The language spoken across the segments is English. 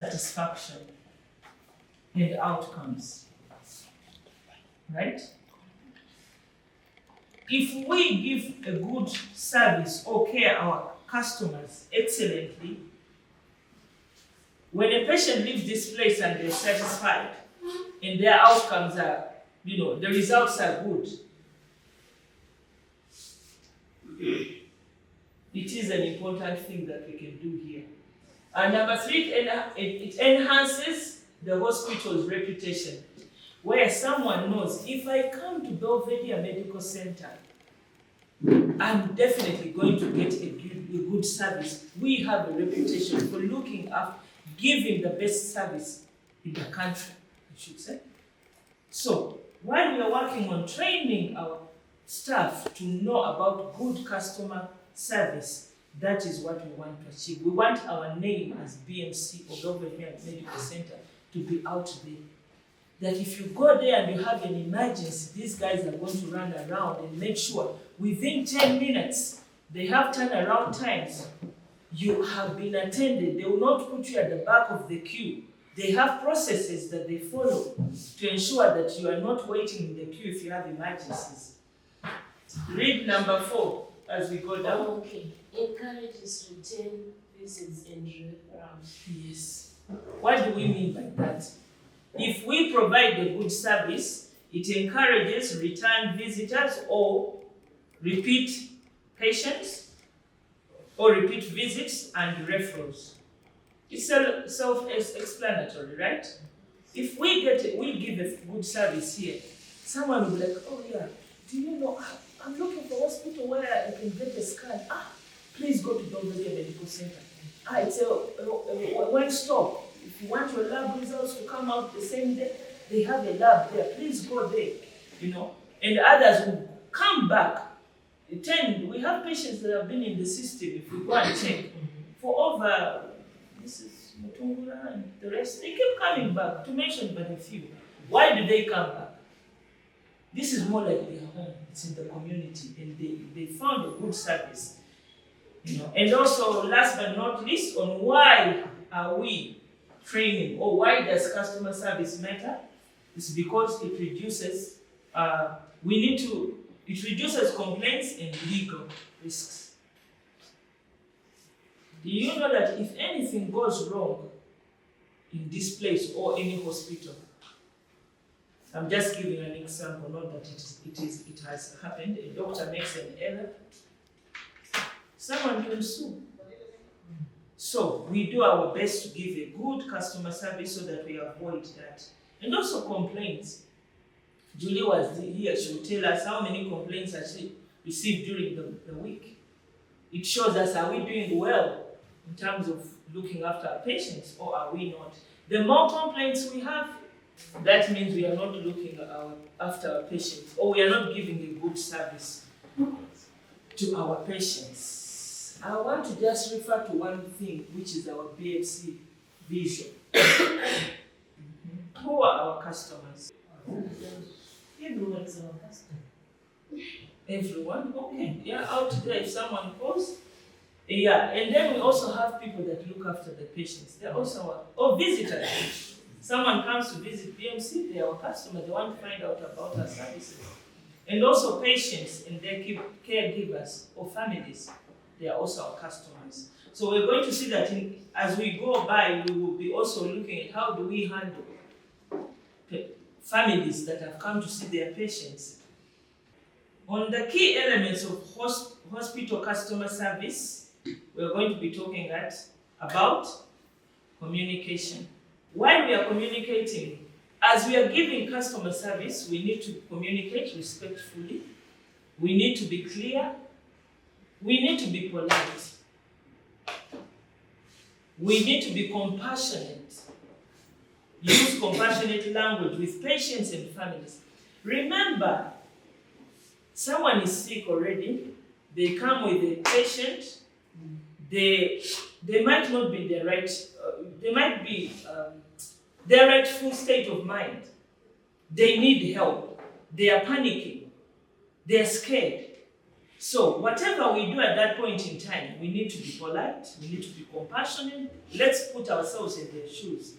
satisfaction and outcomes, right? If we give a good service or care our customers excellently, when a patient leaves this place and they're satisfied and their outcomes are, the results are good, it is an important thing that we can do here. And number three, it enhances the hospital's reputation, where someone knows, if I come to Belvedere Medical Centre, I'm definitely going to get a good service. We have a reputation for looking after, giving the best service in the country, I should say. So, while we are working on training our staff to know about good customer service, that is what we want to achieve. We want our name as BMC or Belvedere Medical Centre to be out there. That if you go there and you have an emergency, these guys are going to run around and make sure within 10 minutes, they have turnaround times. You have been attended. They will not put you at the back of the queue. They have processes that they follow to ensure that you are not waiting in the queue if you have emergencies. Read number 4 as we go down. Okay. Encourages return visits and referrals. Yes. What do we mean by that? If we provide a good service, it encourages return visitors or repeat patients or repeat visits and referrals. It's self-explanatory, right? If we give a good service here, someone will be like, oh yeah, do you know, I'm looking for a hospital where I can get a scan. Please go to Belvedere Medical Centre. It's a one stop. If you want your lab results to come out the same day, they have a lab there. Please go there, And others will come back. We have patients that have been in the system, if we go and check, for over, this is Mutungura and the rest, they keep coming back, to mention but a few. Why do they come back? This is more like their home. It's in the community, and they found a good service. And also, last but not least, on why are we training, or why does customer service matter? It's because it reduces complaints and legal risks. Do you know that if anything goes wrong in this place or any hospital, I'm just giving an example, not that it has happened, a doctor makes an error, someone can sue. So we do our best to give a good customer service so that we avoid that. And also complaints. Julie was here, she will tell us how many complaints has she received during the week. It shows us, are we doing well in terms of looking after our patients, or are we not? The more complaints we have, that means we are not looking after our patients, or we are not giving a good service to our patients. I want to just refer to one thing, which is our BFC vision. Who are our customers? Everyone is our customer. Everyone? Okay. Yeah, out there, if someone calls. Yeah, and then we also have people that look after the patients. They're also our visitors. Someone comes to visit BMC, they're our customer. They want to find out about our services. And also patients and their caregivers or families. They are also our customers. So we're going to see that as we go by, we will be also looking at how do we handle families that have come to see their patients. On the key elements of hospital customer service, we're going to be talking about communication. While we are communicating, as we are giving customer service, we need to communicate respectfully. We need to be clear. We need to be polite. We need to be compassionate. Use compassionate language with patients and families. Remember, someone is sick already. They come with a patient. They might not be their rightful state of mind. They need help. They are panicking. They are scared. So whatever we do at that point in time, we need to be polite, we need to be compassionate. Let's put ourselves in their shoes.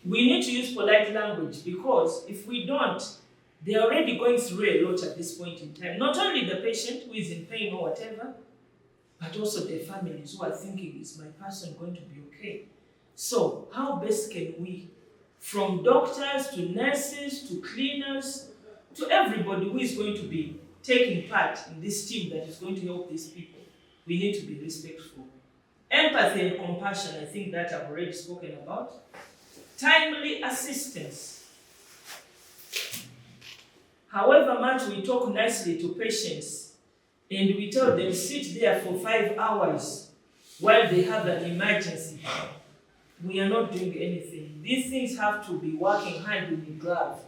We need to use polite language, because if we don't, they're already going through a lot at this point in time. Not only the patient who is in pain or whatever, but also their families who are thinking, is my person going to be okay? So how best can we, from doctors to nurses to cleaners to everybody who is going to be taking part in this team that is going to help these people, we need to be respectful. Empathy and compassion, I think that I've already spoken about. Timely assistance. However much we talk nicely to patients and we tell them sit there for 5 hours while they have an emergency, we are not doing anything. These things have to be working hand in glove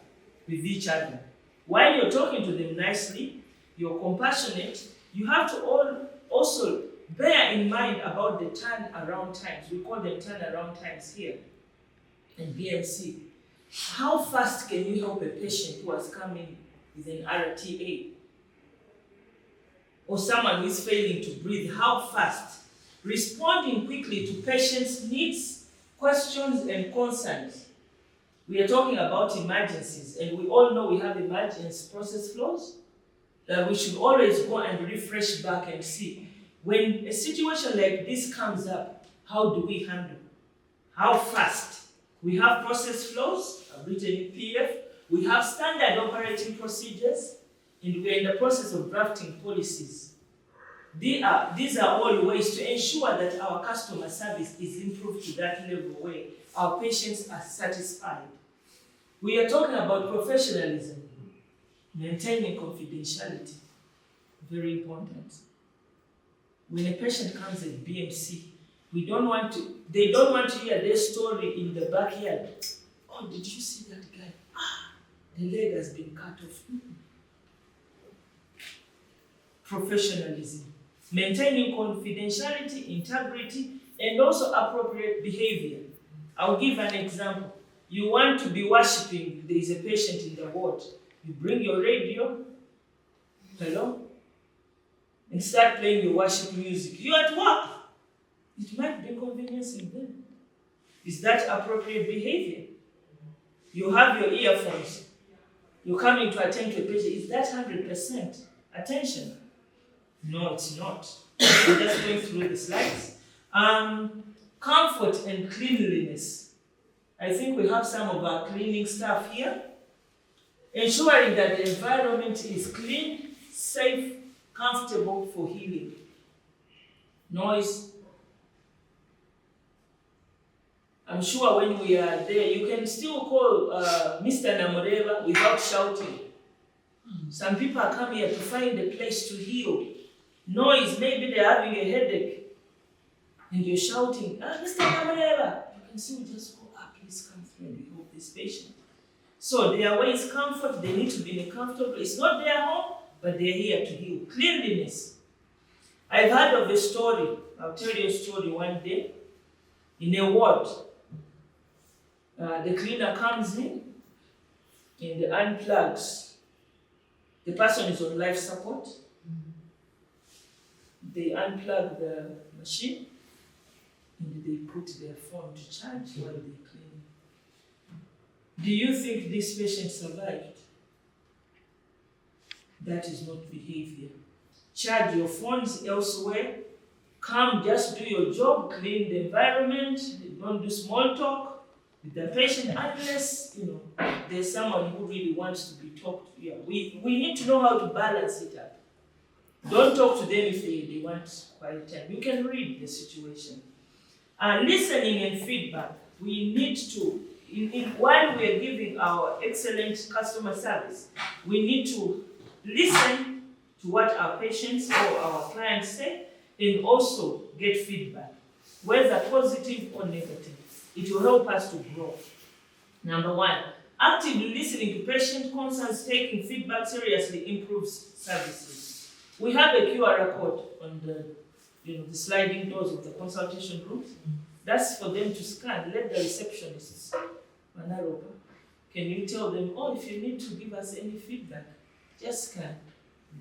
with each other. While you're talking to them nicely, you're compassionate, you have to also bear in mind about the turnaround times. We call them turnaround times here in BMC. How fast can you help a patient who has come in with an RTA? Or someone who is failing to breathe, how fast? Responding quickly to patients' needs, questions, and concerns. We are talking about emergencies, and we all know we have emergency process flows that we should always go and refresh back and see. When a situation like this comes up, how do we handle? How fast? We have process flows, I've written in PF. We have standard operating procedures, and we are in the process of drafting policies. These are all ways to ensure that our customer service is improved to that level where our patients are satisfied. We are talking about professionalism, maintaining confidentiality, very important. When a patient comes at BMC, they don't want to hear their story in the backyard. Oh, did you see that guy? The leg has been cut off. Professionalism, maintaining confidentiality, integrity, and also appropriate behavior. I'll give an example. You want to be worshiping, there is a patient in the ward. You bring your radio, hello, and start playing your worship music. You're at work. It might be inconveniencing them. Is that appropriate behavior? You have your earphones. You're coming to attend to a patient. Is that 100% attention? No, it's not. We're just going through the slides. Comfort and cleanliness. I think we have some of our cleaning staff here. Ensuring that the environment is clean, safe, comfortable for healing. Noise. I'm sure when we are there, you can still call Mr. Namoreva without shouting. Some people are coming here to find a place to heal. Noise, maybe they're having a headache. And you're shouting, Mr. Namoreva. You can still just go, please come through and help this patient. So their way is comfort. They need to be in a comfortable place. It's not their home, but they're here to heal. Cleanliness. I've heard of a story. I'll tell you a story one day. In a ward, the cleaner comes in and unplugs. The person is on life support. They unplug the machine and they put their phone to charge while they clean. Do you think this patient survived? That is not behavior. Charge your phones elsewhere. Come, just do your job, clean the environment. Don't do small talk with the patient unless there's someone who really wants to be talked to. Yeah, we need to know how to balance it up. Don't talk to them if they want quiet time. You can read the situation. Listening and feedback. We need to, while we are giving our excellent customer service, we need to listen to what our patients or our clients say and also get feedback, whether positive or negative. It will help us to grow. Number one, actively listening to patient concerns, taking feedback seriously improves services. We have a QR code on the sliding doors of the consultation rooms. That's for them to scan. Let the receptionists, Manaroba, can you tell them, if you need to give us any feedback, just scan.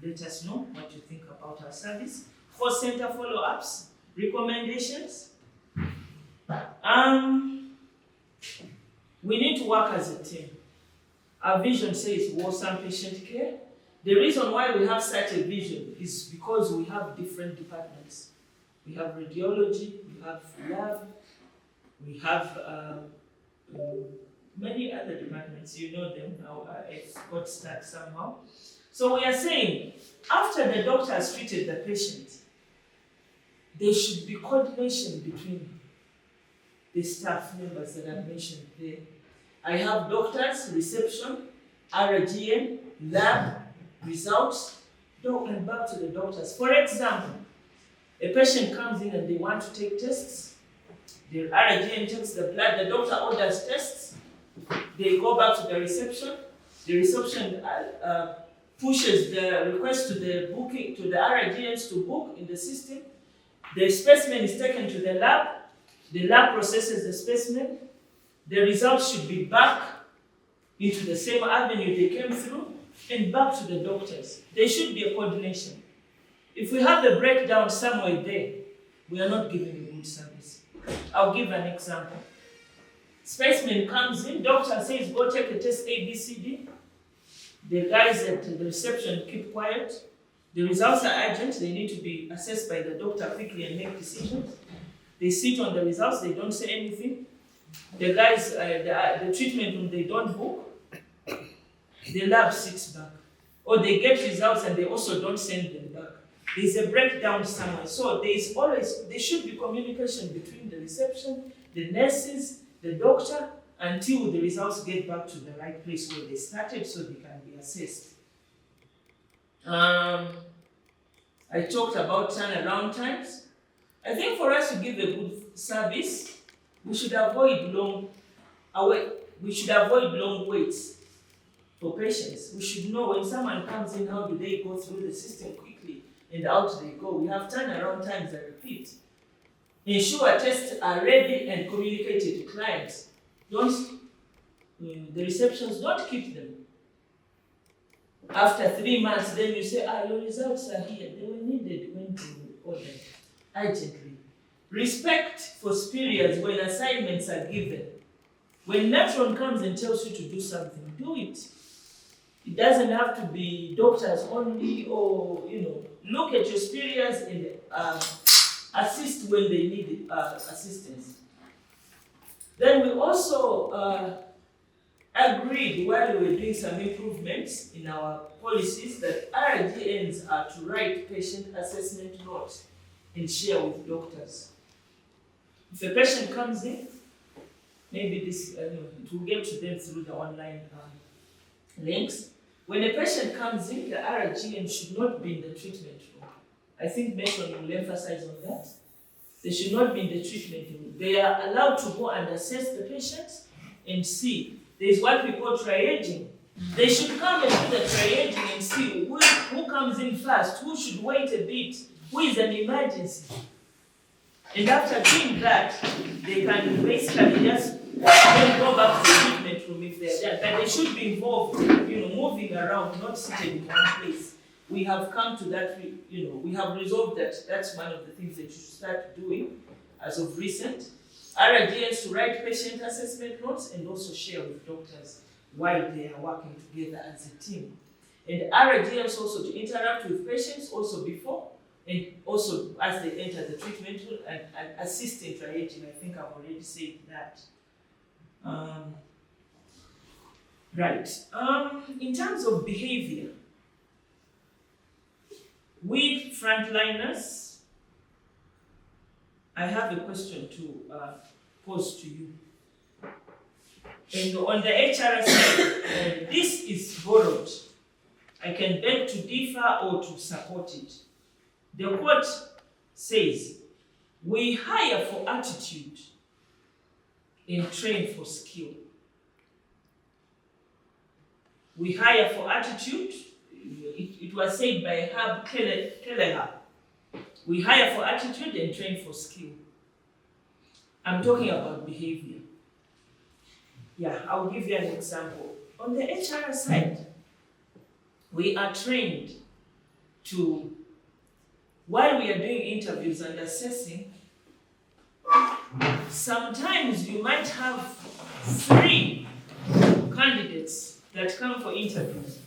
Let us know what you think about our service. Call center follow-ups, recommendations. We need to work as a team. Our vision says wholesome patient care. The reason why we have such a vision is because we have different departments. We have radiology, we have lab, we have many other departments. You know them now. I got stuck somehow. So we are saying, after the doctor has treated the patient, there should be coordination between the staff members that I've mentioned there. I have doctors, reception, RGN, lab, results, and back to the doctors. For example, a patient comes in and they want to take tests. The RGN takes the blood, the doctor orders tests. They go back to the reception. The reception pushes the request to the booking, to the RGNs to book in the system. The specimen is taken to the lab. The lab processes the specimen. The results should be back into the same avenue they came through and back to the doctors. There should be a coordination. If we have the breakdown somewhere there, we are not giving a good service. I'll give an example. Specimen comes in, doctor says, go take a test A, B, C, D. The guys at the reception keep quiet. The results are urgent. They need to be assessed by the doctor quickly and make decisions. They sit on the results. They don't say anything. The guys, the treatment room, they don't book. The lab sits back. Or they get results and they also don't send them back. There's a breakdown somewhere. So there should be communication between the reception, the nurses, the doctor, until the results get back to the right place where they started so they can be assessed. I talked about turnaround times. I think for us to give a good service, we should avoid long waits for patients. We should know when someone comes in, how do they go through the system quickly and out they go. We have turnaround times that repeat. Ensure tests are ready and communicated to clients. The receptions don't keep them. After 3 months, then you say, your results are here. They were needed when you ordered urgently. Respect for superiors when assignments are given. When Natron comes and tells you to do something, do it. It doesn't have to be doctors only, or, look at your superiors and assist when they need assistance. Then we also agreed while we were doing some improvements in our policies that RGNs are to write patient assessment notes and share with doctors. If a patient comes in, maybe it will get to them through the online links. When a patient comes in, the RGN should not be in the treatment room. I think Metron will emphasize on that. They should not be in the treatment room. They are allowed to go and assess the patient and see. There is what we call triaging. They should come and do the triaging and see who comes in first, who should wait a bit, who is an emergency. And after doing that, they can basically just then go back to the treatment room if they're there. But they should be involved, moving around, not sitting in one place. We have come to that, we have resolved that. That's one of the things that you should start doing as of recent. RGNs to write patient assessment notes and also share with doctors while they are working together as a team. And RGNs also to interact with patients also before and also as they enter the treatment room and assist in triaging. I think I've already said that. In terms of behavior, we frontliners, I have a question to pose to you. And on the HR side, this is borrowed. I can beg to differ or to support it. The quote says, we hire for attitude and train for skill. We hire for attitude. It was said by Herb Kelleher. We hire for attitude and train for skill. I'm talking about behavior. Yeah, I'll give you an example. On the HR side, we are trained to, while we are doing interviews and assessing, sometimes you might have 3 candidates that come for interviews.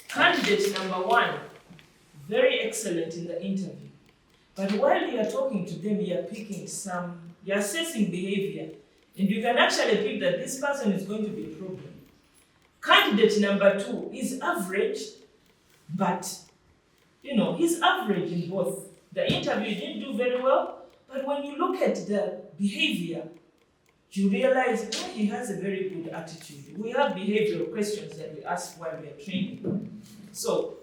Candidate number 1, very excellent in the interview. But while you are talking to them, you are picking you're assessing behavior, and you can actually pick that this person is going to be a problem. Candidate number 2 is average, but he's average in both. The interview didn't do very well, but when you look at the behavior, you realize he has a very good attitude. We have behavioral questions that we ask while we are training. So,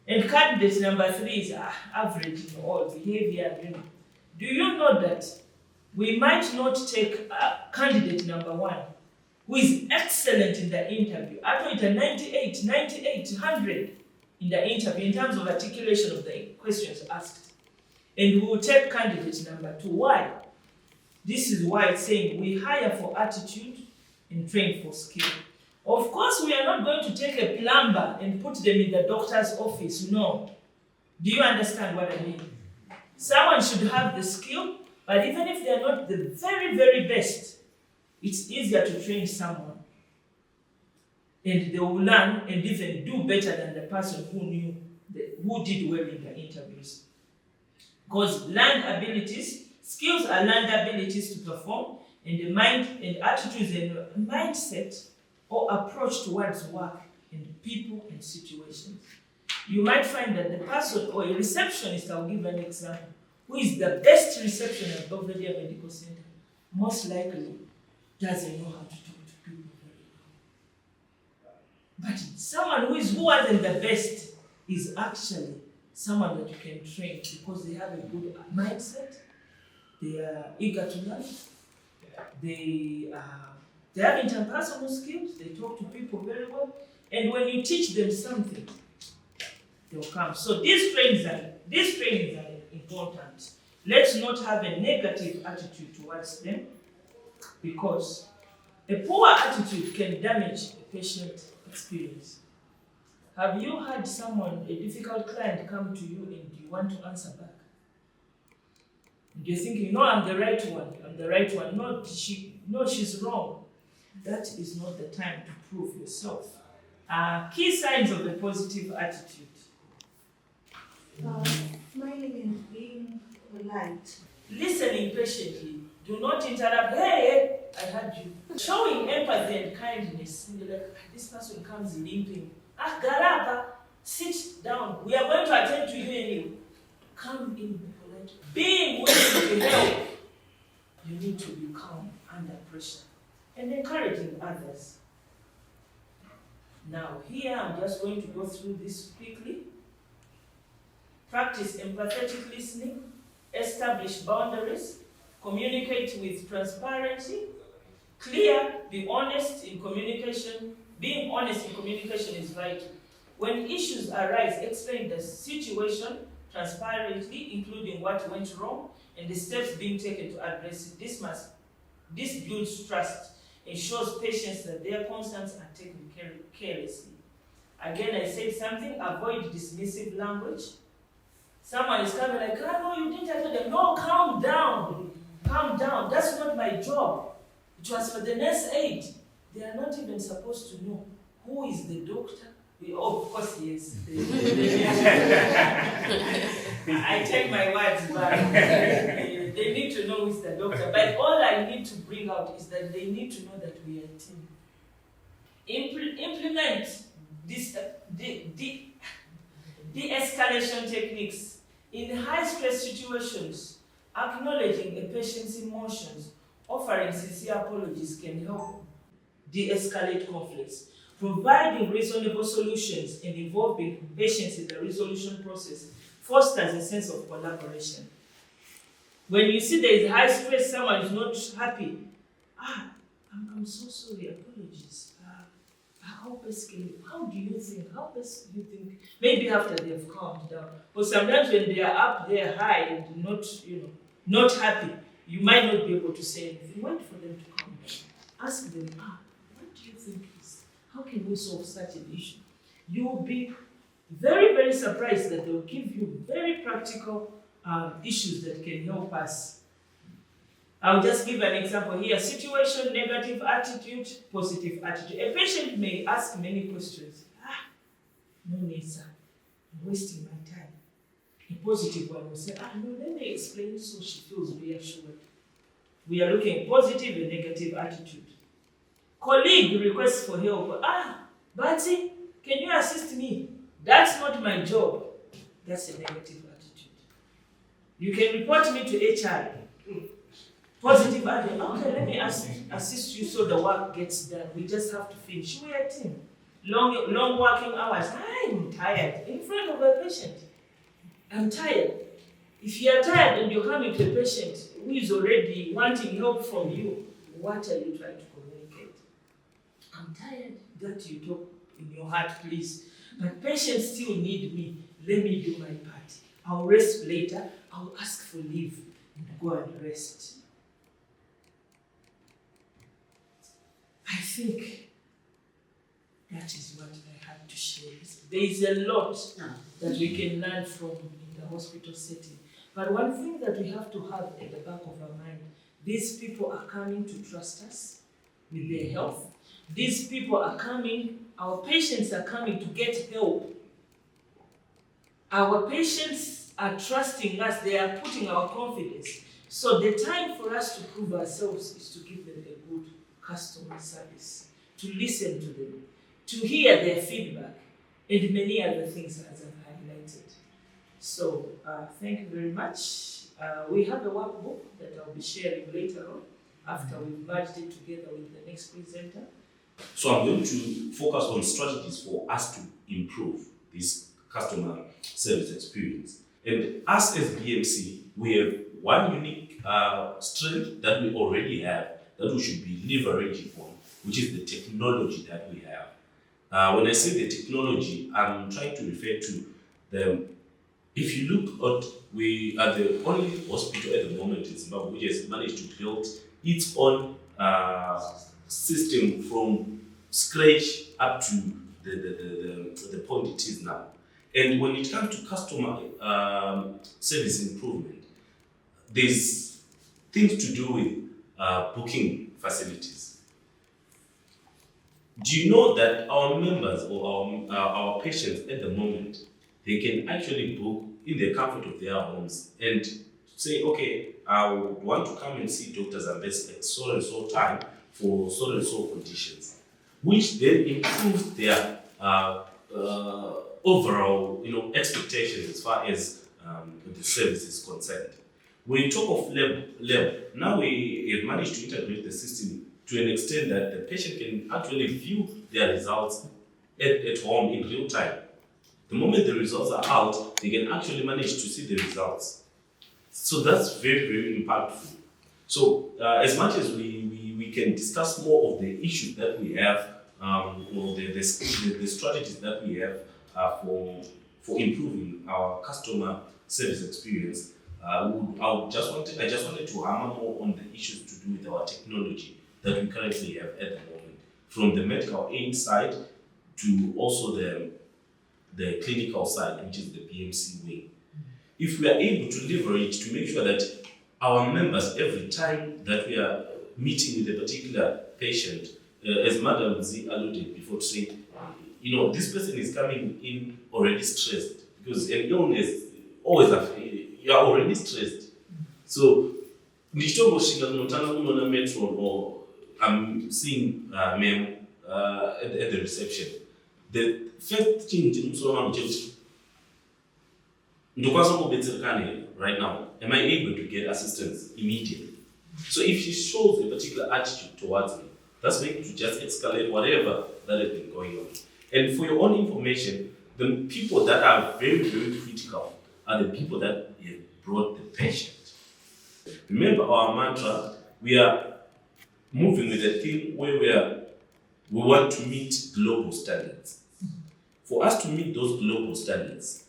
and candidate number 3 is average in all behavior. Do you know that we might not take candidate number 1, who is excellent in the interview, actually a 98, 100 in the interview in terms of articulation of the questions asked. And we will take candidate number 2. Why? This is why it's saying we hire for attitude and train for skill. Of course, we are not going to take a plumber and put them in the doctor's office. No. Do you understand what I mean? Someone should have the skill, but even if they are not the very, very best, it's easier to train someone. And they will learn and even do better than the person who did well in the interviews. Because learned abilities, skills are learned abilities to perform, and the mind and attitudes and mindset or approach towards work and people and situations. You might find that the person or a receptionist, I'll give an example, who is the best receptionist at Belvedere Medical Centre, most likely doesn't know how to talk to people very well. But someone who wasn't the best is actually someone that you can train because they have a good mindset, they are eager to learn, they have interpersonal skills, they talk to people very well, and when you teach them something, they'll come. So these trainings are important. Let's not have a negative attitude towards them, because a poor attitude can damage a patient experience. Have you had a difficult client come to you and you want to answer back? And you're thinking, no, I'm the right one. No, she's wrong. That is not the time to prove yourself. Key signs of a positive attitude. Smiling and being polite. Listening patiently. Do not interrupt. Hey, I heard you. Showing empathy and kindness. And you're like, this person comes limping. Garaba, sit down. We are going to attend to you anyway. Come in polite. Being willing to help. You need to be calm under pressure. And encouraging others. Now, here I'm just going to go through this quickly. Practice empathetic listening. Establish boundaries. Communicate with transparency. Clear, be honest in communication. Being honest in communication is vital. When issues arise, explain the situation transparently, including what went wrong and the steps being taken to address it. This builds trust and shows patients that their concerns are taken carelessly. Again, I said something, avoid dismissive language. Someone is coming like, no, you didn't tell them. No, calm down. Calm down. That's not my job. It was for the nurse aide. They are not even supposed to know who is the doctor. Of course, yes. I take my words back. They need to know who is the doctor. But all I need to bring out is that they need to know that we are a team. Implement this de-escalation techniques in high-stress situations. Acknowledging a patient's emotions, offering sincere apologies can help de-escalate conflicts. Providing reasonable solutions and involving patients in the resolution process fosters a sense of collaboration. When you see there is high stress, someone is not happy. I'm so sorry, apologies. How do you think? Maybe after they have calmed down. But sometimes when they are up there high and not happy, you might not be able to say anything. Wait for them to calm down. Ask them, what do you think is? How can we solve such an issue? You will be very, very surprised that they'll give you very practical issues that can help us. I'll just give an example here. Situation, negative attitude, positive attitude. A patient may ask many questions. No need, sir. I'm wasting my time. A positive one will say, no, let me explain so she feels reassured. We are looking at positive and negative attitude. Colleague requests for help. Betsy, can you assist me? That's not my job. That's a negative attitude. You can report me to HR. Positive attitude. Okay, let me assist you so the work gets done. We just have to finish. We are a team. Long working hours. I'm tired in front of a patient. I'm tired. If you are tired and you're coming to a patient who is already wanting help from you, what are you trying to communicate? I'm tired. That you talk in your heart, please. But patients still need me. Let me do my part. I'll rest later. I'll ask for leave and go and rest. I think that is what I had to share. There is a lot that we can learn from in the hospital setting. But one thing that we have to have at the back of our mind, these people are coming to trust us with their health. These people are coming, our patients are coming to get help. Our patients are trusting us, they are putting our confidence. So the time for us to prove ourselves is to give them a good customer service, to listen to them, to hear their feedback, and many other things as I've highlighted. So thank you very much. We have a workbook that I'll be sharing later on after we've merged it together with the next presenter. So I'm going to focus on strategies for us to improve this customer service experience. And us as BMC, we have one unique strength that we already have that we should be leveraging on, which is the technology that we have. When I say the technology, I'm trying to refer to the, if you look at, we are the only hospital at the moment in Zimbabwe which has managed to build its own system from scratch up to the point it is now. And when it comes to customer service improvement, there's things to do with booking facilities. Do you know that our members or our patients at the moment, they can actually book in the comfort of their homes and say, okay, I would want to come and see Dr. Zambesi at so and so time for so and so conditions, which then improves their overall, expectations as far as the service is concerned. When you talk of lab, now we have managed to integrate the system to an extent that the patient can actually view their results at home in real time. The moment the results are out, they can actually manage to see the results. So that's very, very impactful. So as much as we can discuss more of the issues that we have, or the strategies that we have for improving our customer service experience, I just wanted to hammer more on the issues to do with our technology that we currently have at the moment, from the medical aid side to also the clinical side, which is the BMC wing. If we are able to leverage to make sure that our members, every time that we are meeting with a particular patient, as Madam Z alluded before, to say, this person is coming in already stressed, because an illness always you are already stressed. So, metro, or I'm seeing ma'am at the reception. The first thing right now, am I able to get assistance immediately? So if she shows a particular attitude towards me, that's going to just escalate whatever that has been going on. And for your own information, the people that are very, very critical are the people that have brought the patient. Remember our mantra, we are moving with a thing where we want to meet global standards. For us to meet those global standards,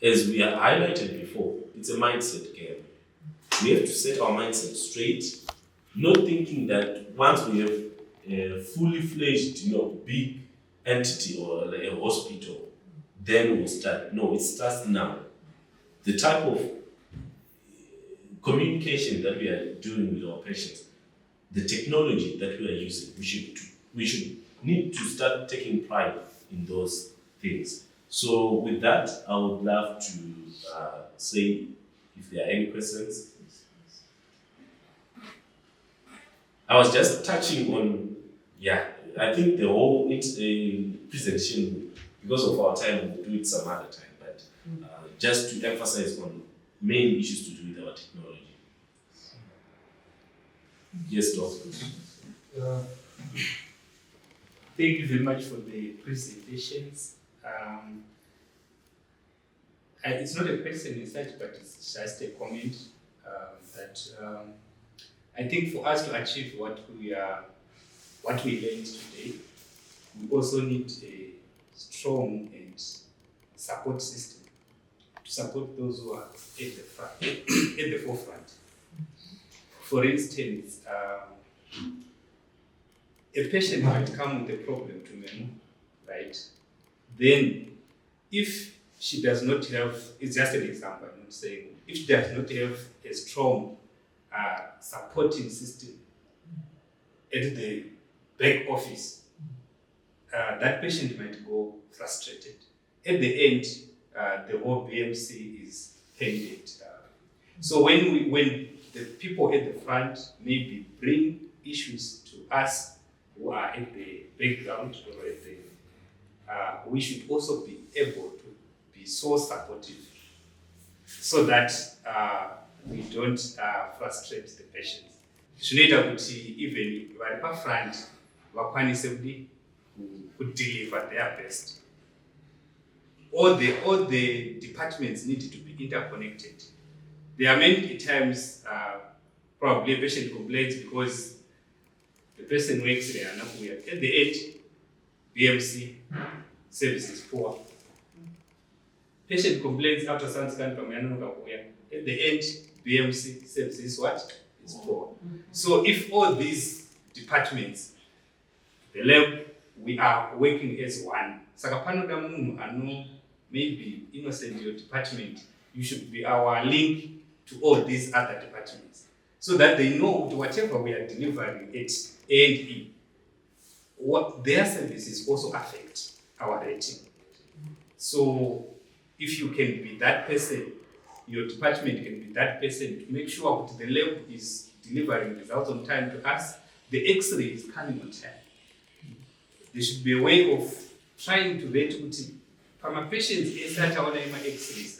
as we have highlighted before, it's a mindset game. We have to set our mindset straight, not thinking that once we have a fully fledged, big entity or like a hospital, then we'll start. No, it starts now. The type of communication that we are doing with our patients, the technology that we are using, we should need to start taking pride in those things. So with that, I would love to say if there are any questions. I was just touching on, I think the whole presentation, because of our time, we'll do it some other time, but just to emphasize on main issues to do with our technology. Yes, Doctor. Thank you very much for the presentations. It's not a question as such, but it's just a comment that I think for us to achieve what we learned today, we also need a strong and support system to support those who are at the forefront. For instance, a patient might come with a problem to me, right? Then, if she does not have, it's just an example, I'm not saying, if she does not have a strong supporting system at the back office, that patient might go frustrated. At the end, the whole BMC is pending. So when the people at the front maybe bring issues to us who are at the background or at the, we should also be able to be so supportive so that we don't frustrate the patients. Zvinoita kuti even vari pafront vakwanise kudeliver their best. All the departments need to be interconnected. There are many times probably a patient complains because the person works there and at the end, BMC service is poor. Patient complains ultrasound scan from Yanonoka. At the end, BMC service is what? Is poor. So if all these departments, the lab, we are working as one. Maybe innocent your department, you should be our link to all these other departments, so that they know whatever we are delivering at A&E, what their services also affect our rating. So if you can be that person, your department can be that person to make sure that the lab is delivering results on time to us, the X-ray is coming on time. There should be a way of trying to rate my patients X-rays,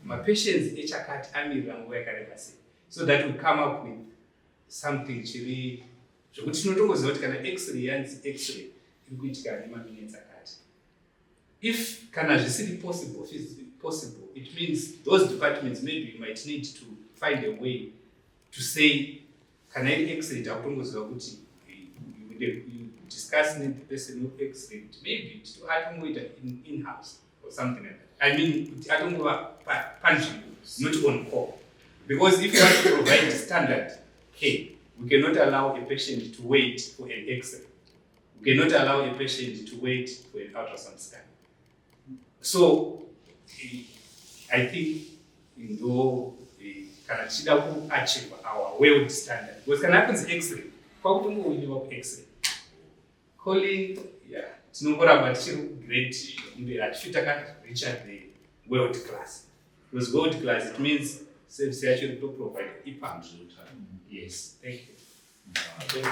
my patients so that we come up with something chiri. X-ray, if possible, it means those departments maybe you might need to find a way to say, can I X-ray you discuss the person who X-ray, maybe to add more in-house or something like that. I mean, I don't go punching, not on call. Because if you want to provide standard care, we cannot allow a patient to wait for an X-ray. We cannot allow a patient to wait for an ultrasound scan. So, I think though we can achieve our world standard. What can happen is X-ray. How do we know X-ray? Calling, it's no more about great, reach at the world class. Because world class, it means service actually to provide EPAM. Yes, thank you.